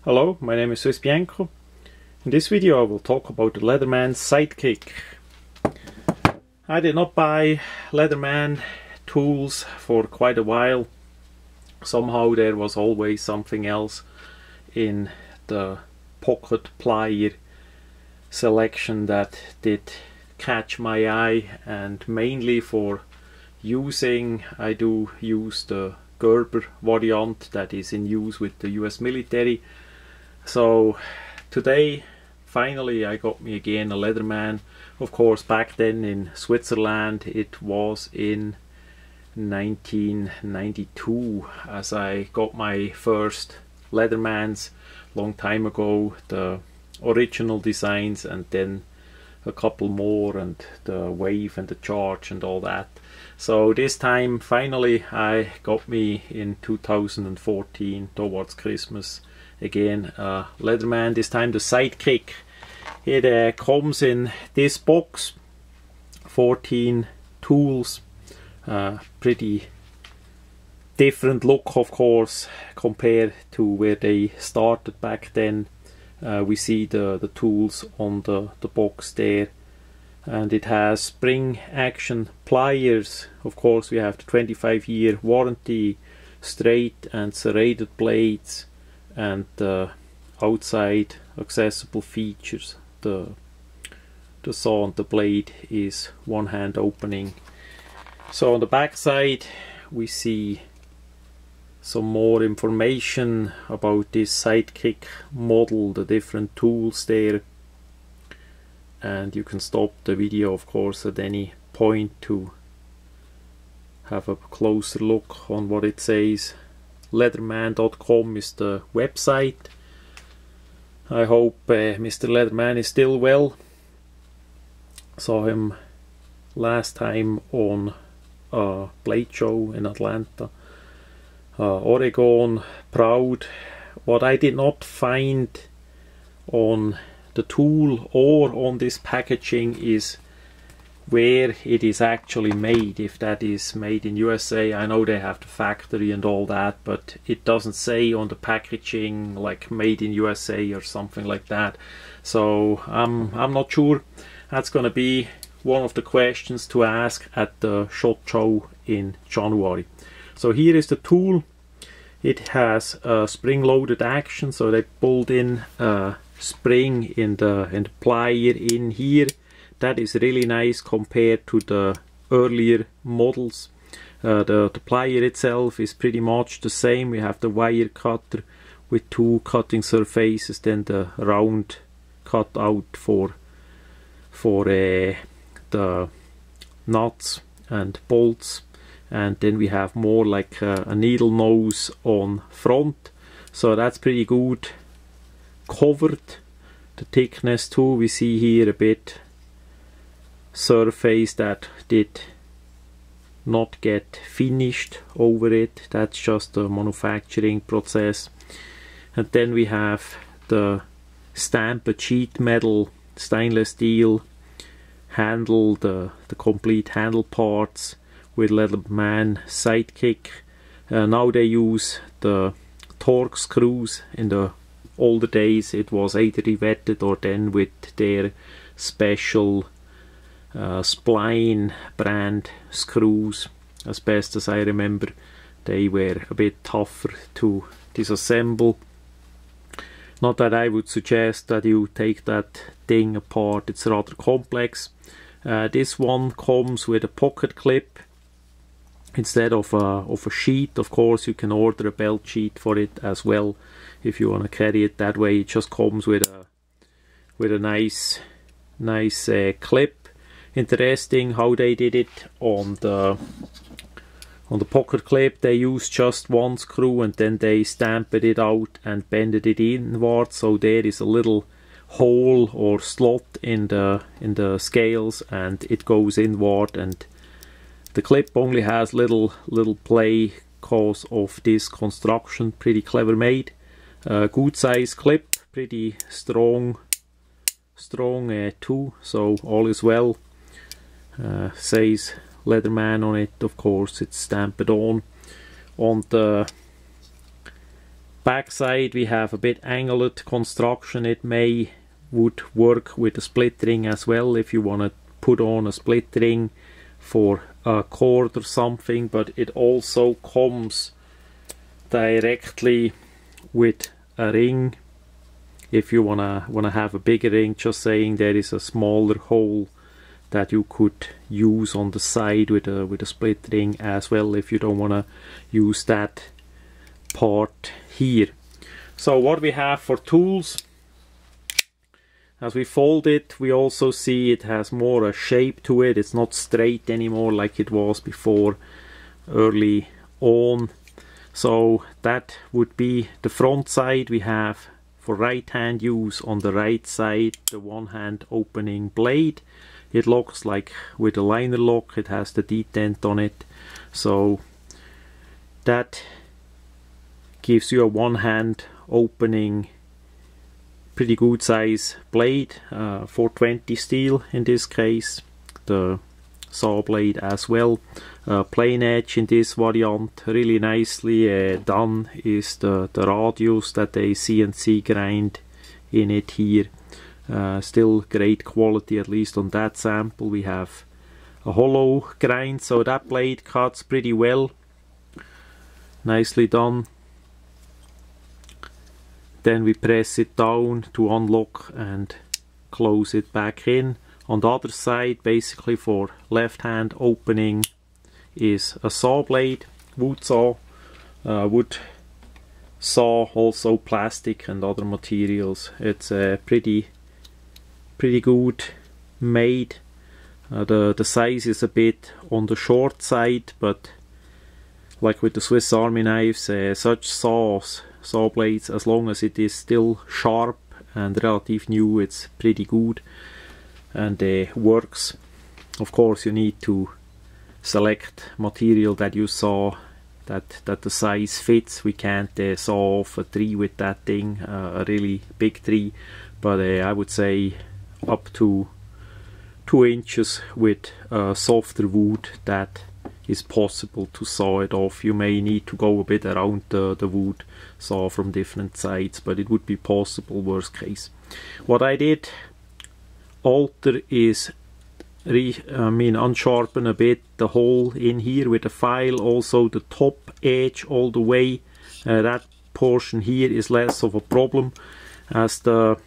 Hello, my name is Swissbianco. In this video I will talk about the Leatherman Sidekick. I did not buy Leatherman tools for quite a while. Somehow there was always something else in the pocket plier selection that did catch my eye, and mainly for using I do use the Gerber variant that is in use with the US military. So today finally I got me again a Leatherman. Of course back then in Switzerland it was in 1992 as I got my first Leathermans long time ago, the original designs and then a couple more and the Wave and the Charge and all that. So this time finally I got me in 2014 towards Christmas again Leatherman, this time the Sidekick. It comes in this box, 14 tools, pretty different look of course compared to where they started back then. We see the tools on the box there, and it has spring action pliers. Of course we have the 25-year warranty, straight and serrated blades, and the outside accessible features. The saw and the blade is one hand opening. So on the back side we see some more information about this Sidekick model, the different tools there, and you can stop the video of course at any point to have a closer look on what it says. Leatherman.com is the website. I hope Mr. Leatherman is still well. Saw him last time on a blade show in Atlanta, Oregon. Proud. What I did not find on the tool or on this packaging is where it is actually made, if that is made in USA. I know they have the factory and all that, but it doesn't say on the packaging like made in USA or something like that. So I'm not sure. That's gonna be one of the questions to ask at the SHOT Show in January. So here is the tool. It has a spring-loaded action, so they pulled in a spring in the plier in here. That is really nice compared to the earlier models. The plier itself is pretty much the same. We have the wire cutter with two cutting surfaces, then the round cut out for the nuts and bolts, and then we have more like a needle nose on front, so that's pretty good covered. The thickness too, we see here a bit surface that did not get finished over it. That's just the manufacturing process. And then we have the stamped sheet metal stainless steel handle, the complete handle parts with Leatherman Sidekick. Now they use the torque screws. In the older days it was either riveted or then with their special spline brand screws. As best as I remember, they were a bit tougher to disassemble. Not that I would suggest that you take that thing apart, it's rather complex. This one comes with a pocket clip instead of a sheet. Of course you can order a belt sheet for it as well if you want to carry it that way. It just comes with a nice clip. Interesting how they did it on the pocket clip. They used just one screw and then they stamped it out and bended it inward, so there is a little hole or slot in the scales and it goes inward, and the clip only has little play cause of this construction. Pretty clever made. Good size clip, pretty strong too, so all is well. Says Leatherman on it, of course it's stamped on the back side we have a bit angled construction. It would work with a split ring as well if you want to put on a split ring for a cord or something, but it also comes directly with a ring if you wanna have a bigger ring. Just saying, there is a smaller hole that you could use on the side with a split ring as well if you don't want to use that part here. So what we have for tools, as we fold it, we also see it has more a shape to it. It's not straight anymore like it was before early on. So that would be the front side. We have for right hand use on the right side the one hand opening blade. It looks like with a liner lock. It has the detent on it, so that gives you a one hand opening, pretty good size blade, 420 steel in this case, the saw blade as well. Plain edge in this variant, really nicely done is the radius that they CNC grind in it here. Still great quality, at least on that sample. We have a hollow grind, so that blade cuts pretty well, nicely done. Then we press it down to unlock and close it back in. On the other side, basically for left hand opening, is a saw blade, wood saw, wood saw, also plastic and other materials. It's pretty good made. The size is a bit on the short side, but like with the Swiss Army knives, such saw blades, as long as it is still sharp and relative new, it's pretty good and works. Of course, you need to select material that you saw that the size fits. We can't saw off a tree with that thing, a really big tree, but I would say up to 2 inches with softer wood, that is possible to saw it off. You may need to go a bit around the wood saw from different sides, but it would be possible, worst case. What I did alter is unsharpen a bit the hole in here with a file, also the top edge all the way. That portion here is less of a problem. As the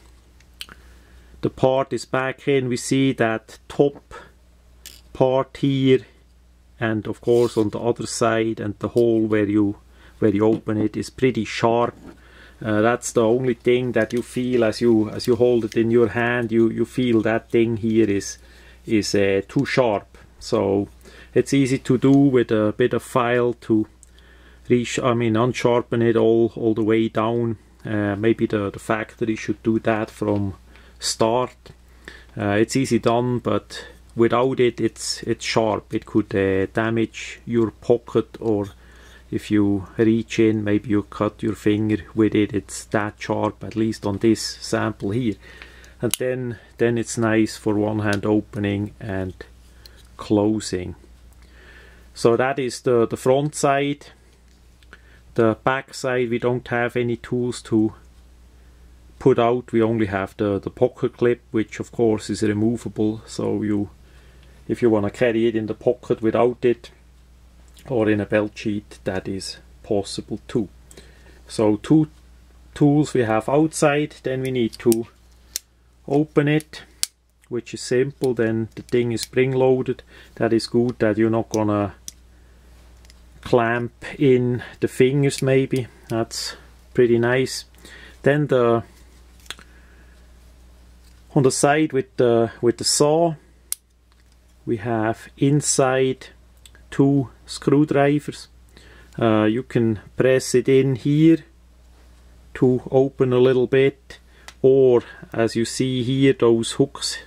part is back in, we see that top part here, and of course on the other side, and the hole where you open it is pretty sharp. That's the only thing that you feel as you hold it in your hand. You feel that thing here is too sharp. So it's easy to do with a bit of file to unsharpen it all the way down. Maybe the factory should do that from start. It's easy done, but without it, it's sharp. It could damage your pocket, or if you reach in, maybe you cut your finger with it. It's that sharp, at least on this sample here. And then it's nice for one hand opening and closing. So that is the front side. The back side, we don't have any tools to put out. We only have the pocket clip, which of course is removable. So if you want to carry it in the pocket without it, or in a belt sheet, that is possible too. So 2 tools we have outside. Then we need to open it, which is simple. Then the thing is spring loaded. That is good, that you're not gonna clamp in the fingers maybe. That's pretty nice. Then on the side with the saw, we have inside 2 screwdrivers. You can press it in here to open a little bit, or as you see here, those hooks,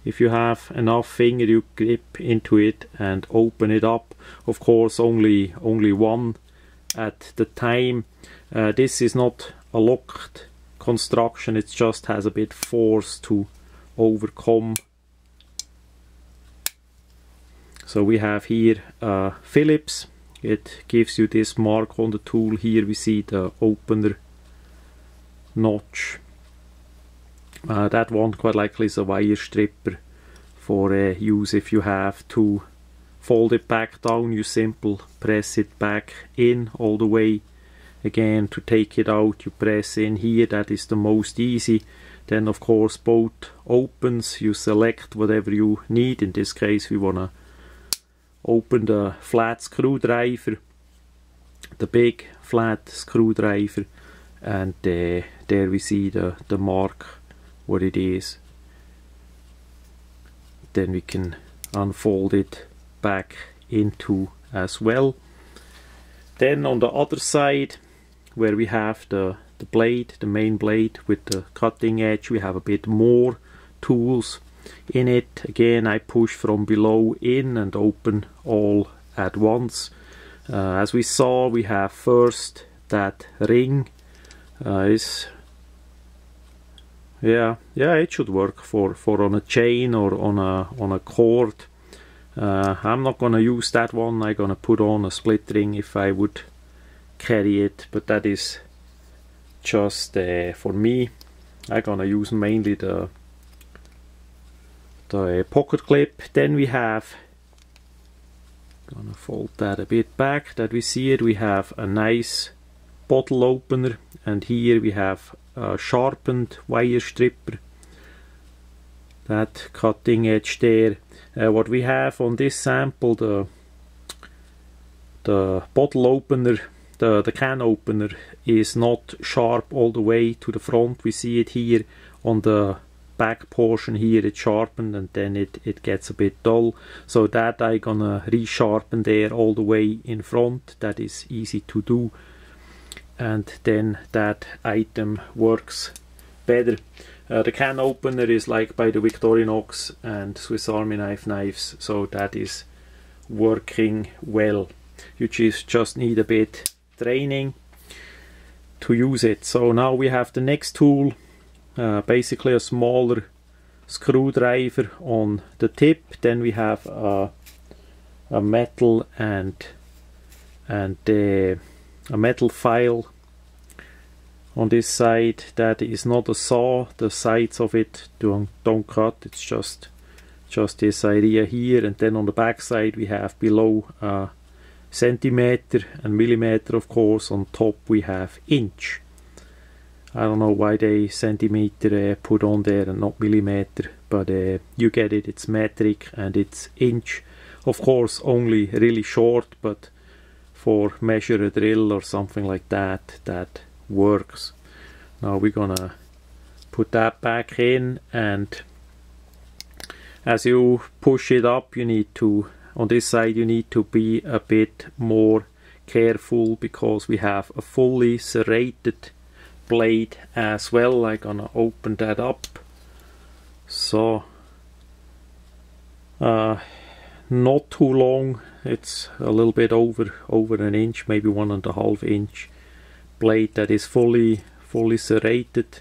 if you have enough finger, you grip into it and open it up. Of course, only one at the time. This is not a locked construction, it just has a bit force to overcome. So we have here Phillips. It gives you this mark on the tool. Here we see the opener notch. That one quite likely is a wire stripper for use if you have to fold it back down. You simple press it back in all the way. Again, to take it out you press in here, that is the most easy. Then of course both opens, you select whatever you need. In this case we want to open the flat screwdriver, the big flat screwdriver, and there we see the mark what it is. Then we can unfold it back into as well. Then on the other side where we have the blade, the main blade with the cutting edge, we have a bit more tools in it. Again, I push from below in and open all at once. As we saw, we have first that ring it should work for on a chain or on a cord. I'm not gonna use that one. I'm gonna put on a split ring if I would carry it, but that is just for me. I'm gonna use mainly the pocket clip. Then we have, gonna fold that a bit back that we see it. We have a nice bottle opener, and here we have a sharpened wire stripper, that cutting edge there. What we have on this sample, the bottle opener, the can opener is not sharp all the way to the front. We see it here on the back portion here, it's sharpened, and then it gets a bit dull, so that I'm gonna resharpen there all the way in front. That is easy to do, and then that item works better. The can opener is like by the Victorinox and Swiss Army knives, so that is working well. You just need a bit training to use it. So now we have the next tool, basically a smaller screwdriver on the tip. Then we have a metal and a metal file on this side. That is not a saw. The sides of it don't cut. It's just this idea here. And then on the back side we have below centimeter and millimeter, of course. On top we have inch. I don't know why they centimeter put on there and not millimeter, but you get it. It's metric and it's inch. Of course only really short, but for measure a drill or something like that, that works. Now we're gonna put that back in, and as you push it up, you need to, on this side you need to be a bit more careful, because we have a fully serrated blade as well. I'm gonna open that up. So not too long, it's a little bit over an inch, maybe 1.5 inch blade that is fully serrated,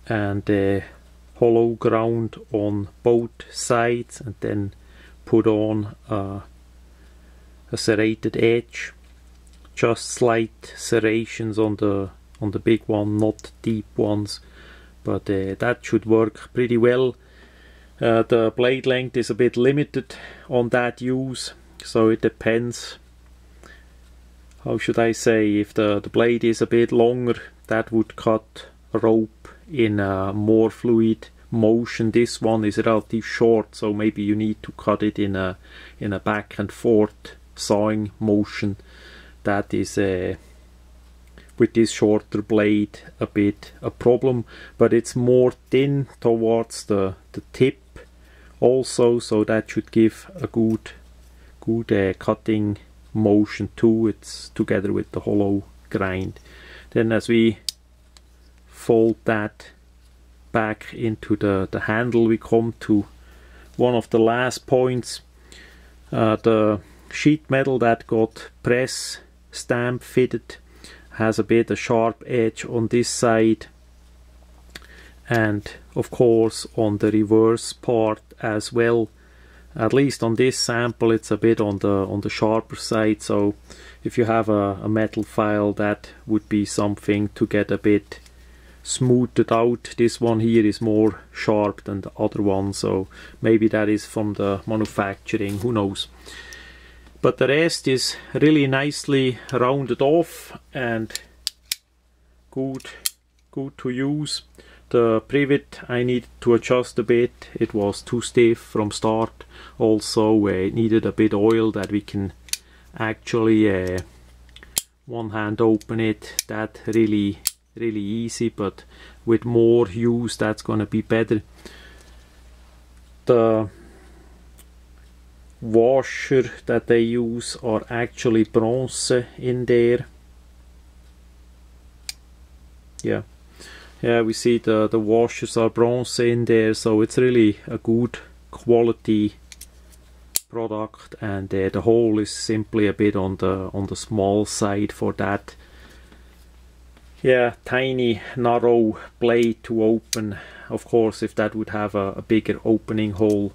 and hollow ground on both sides, and then put on a serrated edge. Just slight serrations on the big one, not deep ones, but that should work pretty well. The blade length is a bit limited on that use, so it depends. How should I say, if the blade is a bit longer, that would cut a rope in a more fluid motion. This one is relatively short, so maybe you need to cut it in a back and forth sawing motion. That is with this shorter blade a bit a problem, but it's more thin towards the tip also, so that should give a good cutting motion too. It's together with the hollow grind. Then as we fold that back into the handle, we come to one of the last points. The sheet metal that got press stamp fitted has a bit a sharp edge on this side, and of course on the reverse part as well. At least on this sample it's a bit on the sharper side, so if you have a metal file, that would be something to get a bit smoothed out. This one here is more sharp than the other one, so maybe that is from the manufacturing, who knows. But the rest is really nicely rounded off and good to use. The privet I needed to adjust a bit, it was too stiff from start. Also it needed a bit oil that we can actually one hand open it. That really easy, but with more use that's gonna be better. The washer that they use are actually bronze in there. Yeah, we see the washers are bronze in there, so it's really a good quality product, and the hole is simply a bit on the small side for that. Yeah, tiny narrow blade to open. Of course, if that would have a bigger opening hole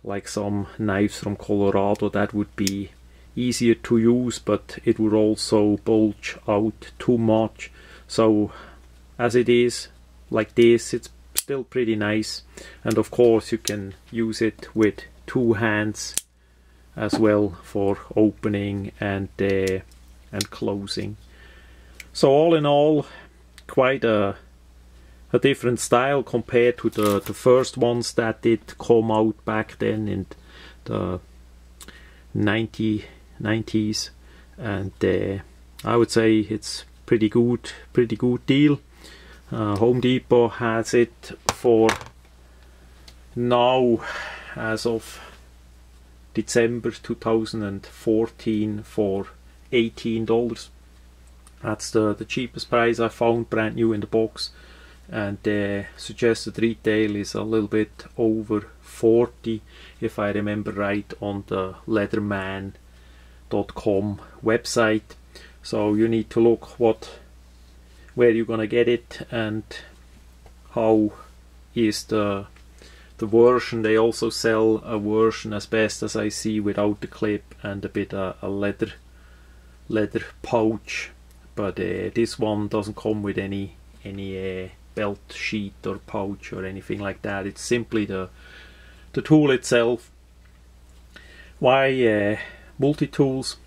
like some knives from Colorado, that would be easier to use, but it would also bulge out too much. So as it is like this, it's still pretty nice, and of course you can use it with two hands as well for opening and closing. So all in all, quite a different style compared to the first ones that did come out back then in the 90s, and I would say it's pretty good deal. Home Depot has it for now, as of December 2014, for $18. That's the cheapest price I found, brand new in the box, and the suggested retail is a little bit over 40 if I remember right on the leatherman.com website. So you need to look where you're gonna get it and how is the version. They also sell a version, as best as I see, without the clip and a bit a leather pouch, but this one doesn't come with any belt sheet or pouch or anything like that. It's simply the tool itself. Why multi-tools?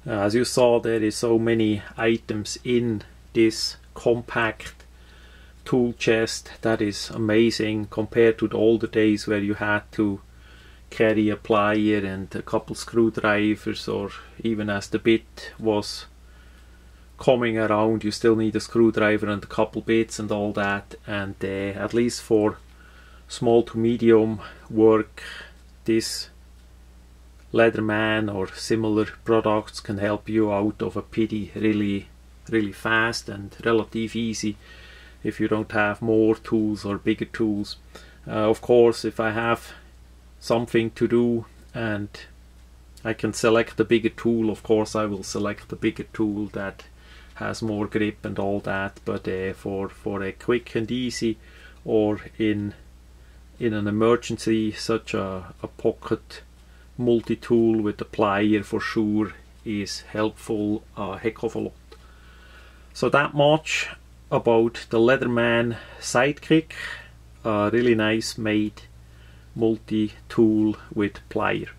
As you saw, there is so many items in this compact tool chest. That is amazing compared to the older days where you had to carry a plier and a couple screwdrivers, or even as the bit was coming around you still need a screwdriver and a couple bits and all that. And at least for small to medium work, this Leatherman or similar products can help you out of a pity really fast and relative easy if you don't have more tools or bigger tools. Of course, if I have something to do and I can select the bigger tool, of course I will select the bigger tool that has more grip and all that. But for a quick and easy, or in an emergency, such a pocket multi-tool with a plier for sure is helpful a heck of a lot. So that much about the Leatherman Sidekick, a really nice made multi-tool with plier.